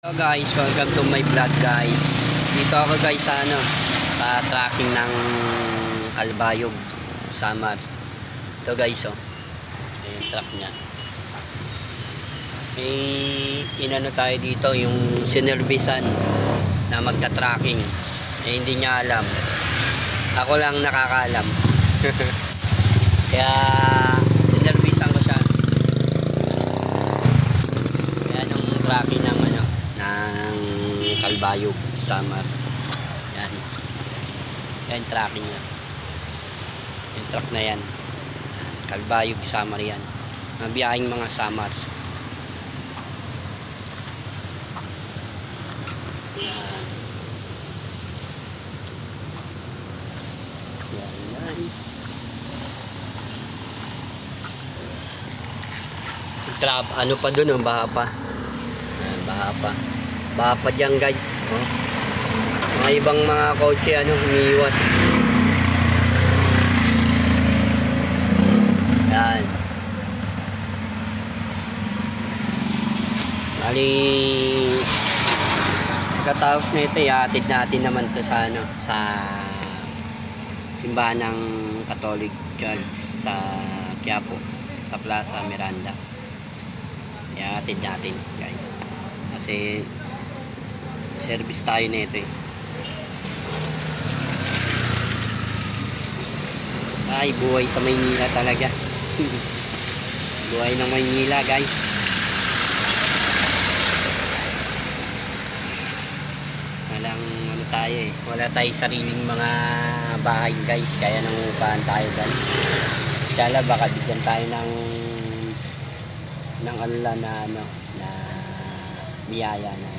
Hello guys, welcome to my vlog guys. Dito ako guys sa sa tracking ng Albayog, Samar. Ito guys yung truck niya. Inano tayo dito yung sinervisan na magta-tracking. Hindi niya alam. Ako lang nakakaalam. Kaya sinervisan ko siya. Kaya nung tracking ng Albayog, Samar. Yan. Yan tracking niya. Yung truck na yan. Albayog, Samar yan. Mabiyahing mga Samar. Yan. Yan guys. Ano pa dun, baha pa. Yan, baha pa. Baha pa dyan guys. Mga ibang mga kotse umiiwas. Yan. Bali katapos na ito, ihatid natin naman ito sa sa simbahan ng Catholic Church sa Quiapo, sa Plaza Miranda. Ihatid natin guys. Kasi service tayo na ito Ay, buhay sa Maynila talaga. Buhay ng Maynila guys. Walang tayo wala tayong sariling mga bahay guys, kaya nangungupahan tayo guys. Kaya baka bigyan tayo ng Allah na na biyaya na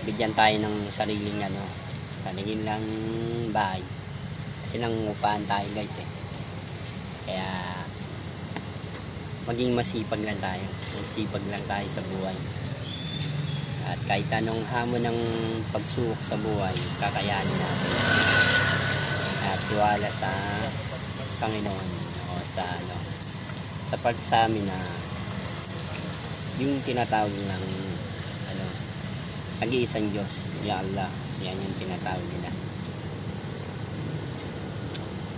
bigyan tayo ng sariling sariling lang bahay, kasi nangungupahan tayo guys kaya maging masipag lang tayo sa buhay, at kahit anong hamon ng pagsubok sa buhay kakayanin natin, at tiwala sa Panginoon o sa pagsamin na yung tinatawag ng nag-iisang Diyos, Ya Allah, yan yung tinatawag nila.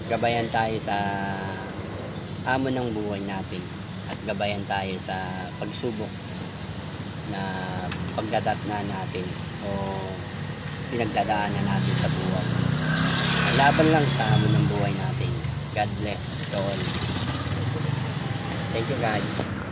Gabayan tayo sa hamon ng buhay natin, at gabayan tayo sa pagsubok na pagdadatnan natin o pinagdadaanan natin sa buhay. Laban lang sa hamon ng buhay natin. God bless to all. Thank you guys.